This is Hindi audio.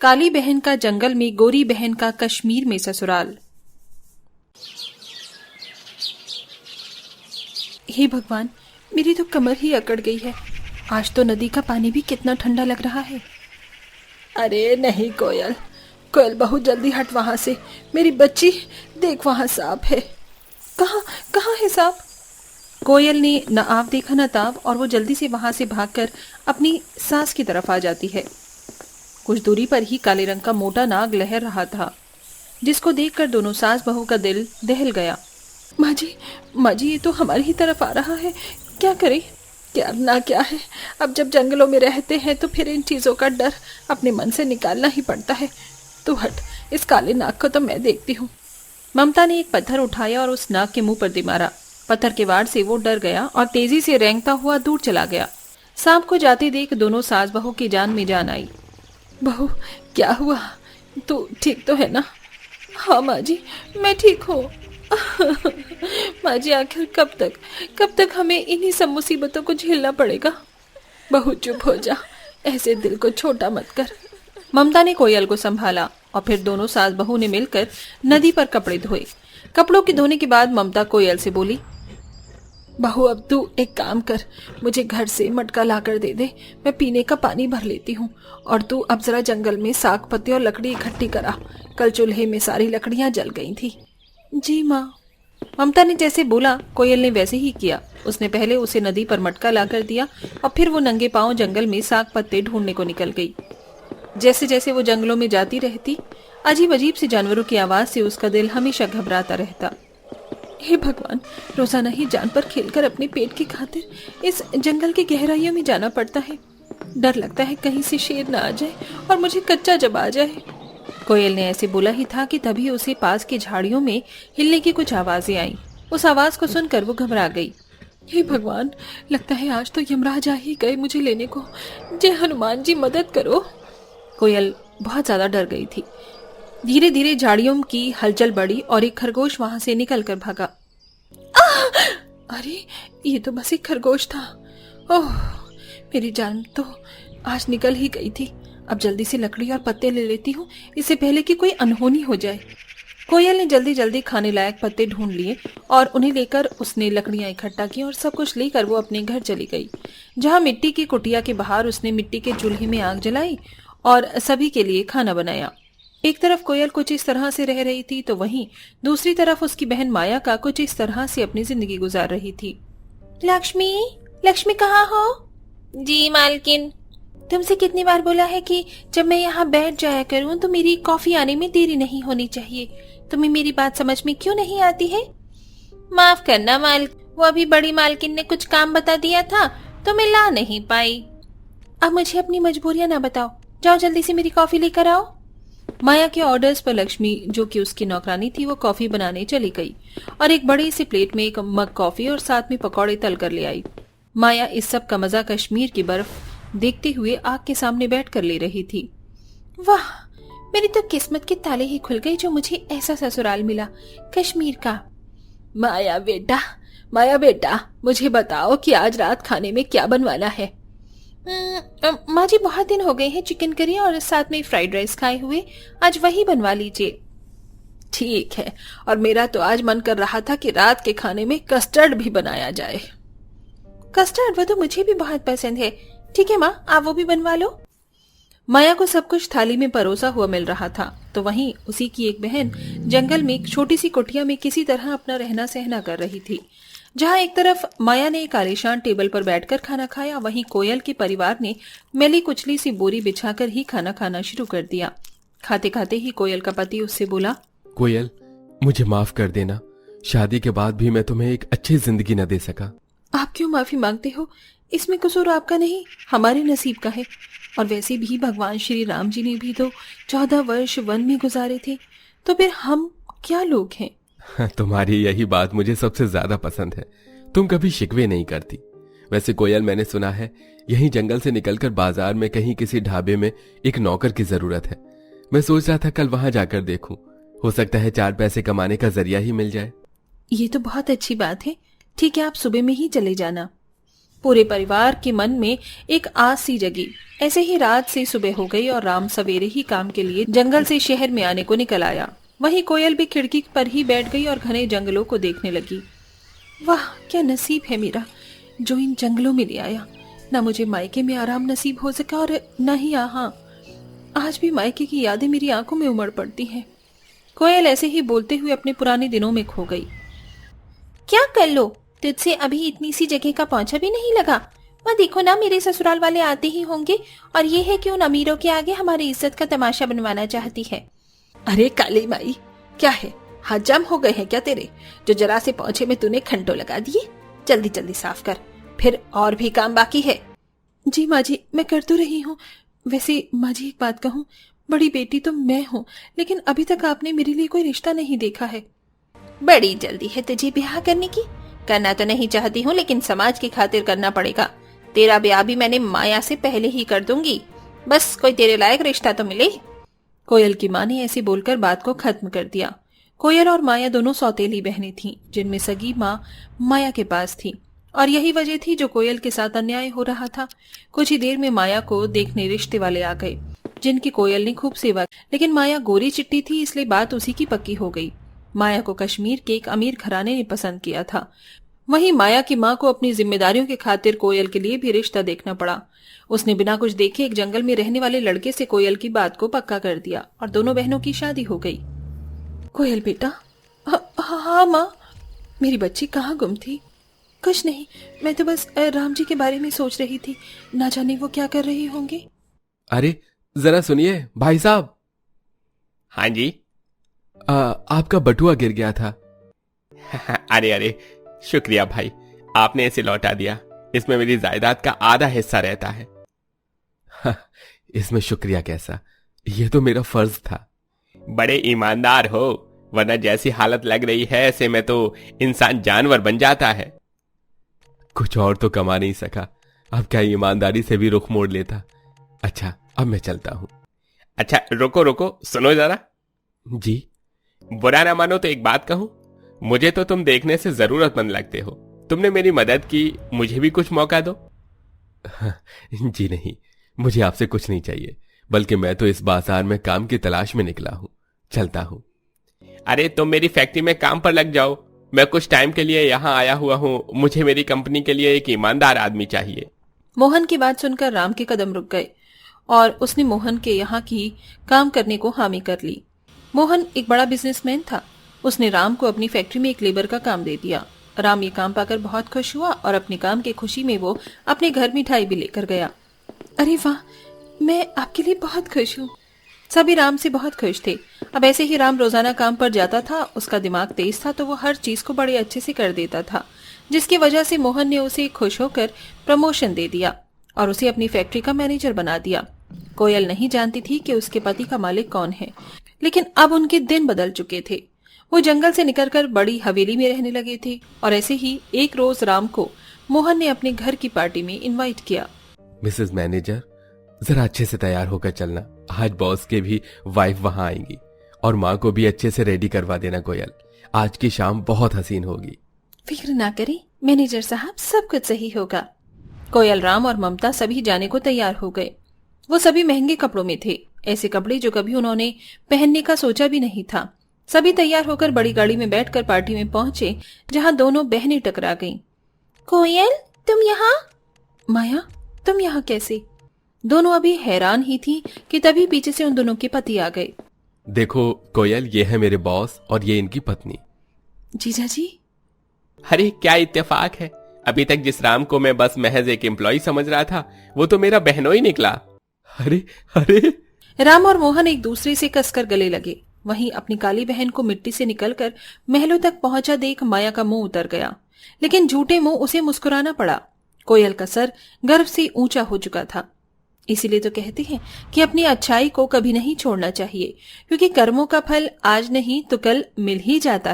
काली बहन का जंगल में, गोरी बहन का कश्मीर में ससुराल। हे भगवान, मेरी तो कमर ही अकड़ गई है। आज तो नदी का पानी भी कितना ठंडा लग रहा है। अरे नहीं कोयल, कोयल बहू जल्दी हट वहां से। मेरी बच्ची देख, वहां सांप है। कहाँ कहाँ है सांप? कोयल ने न आव देखा न ताव और वो जल्दी से वहां से भागकर अपनी सास की तरफ आ जाती है। कुछ दूरी पर ही काले रंग का मोटा नाग लहर रहा था, जिसको देखकर दोनों सास बहू का दिल दहल गया। माँ जी, ये तो हमारी ही तरफ आ रहा है। क्या करें? करना क्या है? अब जब जंगलों में रहते हैं तो फिर इन चीजों का डर अपने मन से निकालना ही पड़ता है। तू हट, इस काले नाग को तो मैं देखती हूँ। ममता ने एक पत्थर उठाया और उस नाग के मुंह पर दे मारा। पत्थर के वार से वो डर गया और तेजी से रेंगता हुआ दूर चला गया। सांप को जाते देख दोनों सास बहू की जान में जान आई। बहू, क्या हुआ? तू ठीक तो है ना? हाँ माँ जी, मैं ठीक हूँ। माँ जी, आखिर कब तक हमें इन्हीं सब मुसीबतों को झेलना पड़ेगा? बहू चुप हो जा, ऐसे दिल को छोटा मत कर। ममता ने कोयल को संभाला और फिर दोनों सास बहू ने मिलकर नदी पर कपड़े धोए। कपड़ों के धोने के बाद ममता कोयल से बोली, बहू अब तू एक काम कर, मुझे घर से मटका लाकर दे दे, मैं पीने का पानी भर लेती हूँ। और तू अब जरा जंगल में साग पत्ते और लकड़ी इकट्ठी करा। कल चूल्हे में सारी लकड़ियाँ जल गई थी। जी माँ। ममता ने जैसे बोला कोयल ने वैसे ही किया। उसने पहले उसे नदी पर मटका लाकर दिया और फिर वो नंगे पांव जंगल में साग पत्ते ढूंढने को निकल गई। जैसे जैसे वो जंगलों में जाती रहती, अजीब अजीब सी जानवरों की आवाज से उसका दिल हमेशा घबराता रहता। हे भगवान, रोजाना ही जान पर खेलकर अपने पेट की खातिर इस जंगल की गहराइयों में जाना पड़ता है। डर लगता है कहीं से शेर ना आ जाए और मुझे कच्चा जबा जाए। कोयल ने ऐसे बोला ही था कि तभी उसे पास की झाड़ियों में हिलने की कुछ आवाजें आईं। उस आवाज को सुनकर वो घबरा गई। हे भगवान, लगता है आज तो यमराज आ ही गए मुझे लेने को। जय हनुमान जी, मदद करो। कोयल बहुत ज्यादा डर गई थी। धीरे धीरे झाड़ियों की हलचल बढ़ी और एक खरगोश वहां से निकलकर भागा। अरे, ये तो बस एक खरगोश था। ओह, मेरी जान तो आज निकल ही गई थी। अब जल्दी से लकड़ी और पत्ते ले लेती हूँ, इससे पहले कि कोई अनहोनी हो जाए। कोयल ने जल्दी जल्दी खाने लायक पत्ते ढूंढ लिए और उन्हें लेकर उसने लकड़ियां इकट्ठा की और सब कुछ लेकर वो अपने घर चली गई, जहां मिट्टी की कुटिया के बाहर उसने मिट्टी के चूल्हे में आग जलाई और सभी के लिए खाना बनाया। एक तरफ कोयल कुछ इस तरह से रह रही थी तो वहीं दूसरी तरफ उसकी बहन माया का कुछ इस तरह से अपनी जिंदगी गुजार रही थी। लक्ष्मी, लक्ष्मी कहाँ हो? जी मालकिन। तुमसे कितनी बार बोला है कि जब मैं यहाँ बैठ जाया करूँ तो मेरी कॉफी आने में देरी नहीं होनी चाहिए। तुम्हें मेरी बात समझ में क्यों नहीं आती है? माफ करना मालिक, वो अभी बड़ी मालकिन ने कुछ काम बता दिया था तो मैं ला नहीं पाई। अब मुझे अपनी मजबूरियां ना बताओ, जाओ जल्दी से मेरी कॉफी लेकर आओ। माया के ऑर्डर्स पर लक्ष्मी, जो कि उसकी नौकरानी थी, वो कॉफी बनाने चली गई और एक बड़ी सी प्लेट में एक मग कॉफी और साथ में पकौड़े तल कर ले आई। माया इस सब का मजा कश्मीर की बर्फ देखते हुए आग के सामने बैठ कर ले रही थी। वाह, मेरी तो किस्मत के ताले ही खुल गए जो मुझे ऐसा ससुराल मिला, कश्मीर का। माया बेटा, मुझे बताओ कि आज रात खाने में क्या बनवाना है? माँ जी, बहुत दिन हो गए हैं चिकन करी और साथ में फ्राइड राइस खाए हुए, आज वही बनवा लीजिए। ठीक है, और मेरा तो आज मन कर रहा था कि रात के खाने में कस्टर्ड भी बनाया जाए। कस्टर्ड? वो तो मुझे भी बहुत पसंद है। ठीक है माँ, आप वो भी बनवा लो। माया को सब कुछ थाली में परोसा हुआ मिल रहा था तो वहीं उसी की एक बहन जंगल में एक छोटी सी कुटिया में किसी तरह अपना रहना सहना कर रही थी। जहां एक तरफ माया ने एक आलीशान टेबल पर बैठकर खाना खाया, वहीं कोयल के परिवार ने मैली कुचली सी बोरी बिछाकर ही खाना खाना शुरू कर दिया। खाते खाते ही कोयल का पति उससे बोला, कोयल, मुझे माफ कर देना, शादी के बाद भी मैं तुम्हें एक अच्छी जिंदगी न दे सका। आप क्यों माफी मांगते हो? इसमें कसूर आपका नहीं, हमारे नसीब का है। और वैसे भी भगवान श्री राम जी ने भी तो 14 वर्ष वन में गुजारे थे, तो फिर हम क्या लोग हैं। तुम्हारी यही बात मुझे सबसे ज्यादा पसंद है, तुम कभी शिकवे नहीं करती। वैसे कोयल, मैंने सुना है यहीं जंगल से निकलकर बाजार में कहीं किसी ढाबे में एक नौकर की जरूरत है। मैं सोच रहा था कल वहां जाकर देखूं, हो सकता है 4 पैसे कमाने का जरिया ही मिल जाए। ये तो बहुत अच्छी बात है। ठीक है, आप सुबह में ही चले जाना। पूरे परिवार के मन में एक आस सी जगी। ऐसे ही रात से सुबह हो गई और राम सवेरे ही काम के लिए जंगल से शहर में आने को निकल आया। वहीं कोयल भी खिड़की पर ही बैठ गई और घने जंगलों को देखने लगी। वाह, क्या नसीब है मेरा जो इन जंगलों में ले आया। न मुझे मायके में आराम नसीब हो सका और न ही यहाँ। आज भी मायके की यादें मेरी आंखों में उमड़ पड़ती हैं। कोयल ऐसे ही बोलते हुए अपने पुराने दिनों में खो गई। क्या कर लो, तुझसे अभी इतनी सी जगह का पहुंचा भी नहीं लगा। वह देखो ना, मेरे ससुराल वाले आते ही होंगे और ये है कि उन अमीरों के आगे हमारी इज्जत का तमाशा बनवाना चाहती है। अरे काली माई, क्या है, हजम हो गए हैं क्या तेरे, जो जरा से पहुंचे में तूने घंटों लगा दिए। जल्दी जल्दी साफ कर, फिर और भी काम बाकी है। जी माँ जी, मैं कर तो रही हूँ। वैसे माँ जी, एक बात कहूँ, बड़ी बेटी तो मैं हूँ, लेकिन अभी तक आपने मेरे लिए कोई रिश्ता नहीं देखा है। बड़ी जल्दी है तुझे ब्याह करने की। करना तो नहीं चाहती हूँ, लेकिन समाज की खातिर करना पड़ेगा। तेरा ब्याह भी मैंने माया से पहले ही कर दूंगी, बस कोई तेरे लायक रिश्ता तो मिले। कोयल की माँ ने ऐसे बोलकर बात को खत्म कर दिया। कोयल और माया दोनों सौतेली बहनें थीं, जिनमें सगी माँ माया के पास थी, और यही वजह थी जो कोयल के साथ अन्याय हो रहा था। कुछ ही देर में माया को देखने रिश्ते वाले आ गए, जिनकी कोयल ने खूब सेवा, लेकिन माया गोरी चिट्टी थी, इसलिए बात उसी की पक्की हो गई। माया को कश्मीर के एक अमीर घराने ने पसंद किया था। वहीं माया की माँ को अपनी जिम्मेदारियों के खातिर कोयल के लिए भी रिश्ता देखना पड़ा। उसने बिना कुछ देखे एक जंगल में रहने वाले लड़के से कोयल की बात को पक्का कर दिया और दोनों बहनों की शादी हो गई। कोयल बेटा। हाँ माँ, मेरी बच्ची कहाँ गुम थी? कुछ नहीं, मैं तो बस राम जी के बारे में सोच रही थी, ना जाने वो क्या कर रहे होंगे। अरे जरा सुनिए भाई साहब। हाँ जी। आपका बटुआ गिर गया था। अरे अरे, शुक्रिया भाई, आपने इसे लौटा दिया। इसमें मेरी जायदाद का आधा हिस्सा रहता है। इसमें शुक्रिया कैसा, यह तो मेरा फर्ज था। बड़े ईमानदार हो, वरना जैसी हालत लग रही है ऐसे में तो इंसान जानवर बन जाता है। कुछ और तो कमा नहीं सका, अब क्या ईमानदारी से भी रुख मोड़ लेता। अच्छा, अब मैं चलता हूं। अच्छा रुको रुको, सुनो जरा। जी। बुरा ना मानो तो एक बात कहूं, मुझे तो तुम देखने से जरूरतमंद लगते हो। तुमने मेरी मदद की, मुझे भी कुछ मौका दो। जी नहीं, मुझे आपसे कुछ नहीं चाहिए, बल्कि मैं तो इस बाजार में काम की तलाश में निकला हूं। चलता हूं। अरे तुम मेरी फैक्ट्री में काम पर लग जाओ, मैं कुछ टाइम के लिए यहाँ आया हुआ हूँ। मुझे मेरी कंपनी के लिए एक ईमानदार आदमी चाहिए। मोहन की बात सुनकर राम के कदम रुक गए और उसने मोहन के यहाँ की काम करने को हामी कर ली। मोहन एक बड़ा बिजनेसमैन था। उसने राम को अपनी फैक्ट्री में एक लेबर का काम दे दिया। राम ये काम पाकर बहुत खुश हुआ और अपने काम की खुशी में वो अपने घर मिठाई भी लेकर गया। अरे वाह, मैं आपके लिए बहुत खुश हूँ। सभी राम से बहुत खुश थे। अब ऐसे ही राम रोजाना काम पर जाता था। उसका दिमाग तेज था तो वो हर चीज को बड़े अच्छे से कर देता था, जिसकी वजह से मोहन ने उसे खुश होकर प्रमोशन दे दिया और उसे अपनी फैक्ट्री का मैनेजर बना दिया। कोयल नहीं जानती थी कि उसके पति का मालिक कौन है, लेकिन अब उनके दिन बदल चुके थे। वो जंगल से निकलकर बड़ी हवेली में रहने लगे थे और ऐसे ही एक रोज राम को मोहन ने अपने घर की पार्टी में इनवाइट किया। मिसेस मैनेजर, जरा अच्छे से तैयार होकर चलना। आज बॉस के भी वाइफ वहां आएंगी और माँ को भी अच्छे से रेडी करवा देना। कोयल, आज की शाम बहुत हसीन होगी। फिक्र ना करें मैनेजर साहब, सब कुछ सही होगा। कोयल, राम और ममता सभी जाने को तैयार हो गए। वो सभी महंगे कपड़ों में थे, ऐसे कपड़े जो कभी उन्होंने पहनने का सोचा भी नहीं था। सभी तैयार होकर बड़ी गाड़ी में बैठकर पार्टी में पहुंचे, जहां दोनों बहनें टकरा गईं। कोयल, तुम यहाँ? माया, तुम यहाँ कैसे? दोनों अभी हैरान ही थीं कि तभी पीछे से उन दोनों के पति आ गए। देखो कोयल, ये है मेरे बॉस और ये इनकी पत्नी। जीजा जी। अरे क्या इत्तेफाक है, अभी तक जिस राम को मैं बस महज एक एम्प्लॉय समझ रहा था, वो तो मेरा बहनोई निकला। अरे अरे। राम और मोहन एक दूसरे से कसकर गले लगे। वहीं अपनी काली बहन को मिट्टी से निकलकर महलों तक पहुंचा देख माया का मुंह उतर गया, लेकिन झूठे मुंह उसे मुस्कुराना पड़ा। कोयल का सर गर्व से ऊंचा हो चुका था। इसीलिए तो कहते हैं कि अपनी अच्छाई को कभी नहीं छोड़ना चाहिए, क्योंकि कर्मों का फल आज नहीं तो कल मिल ही जाता है।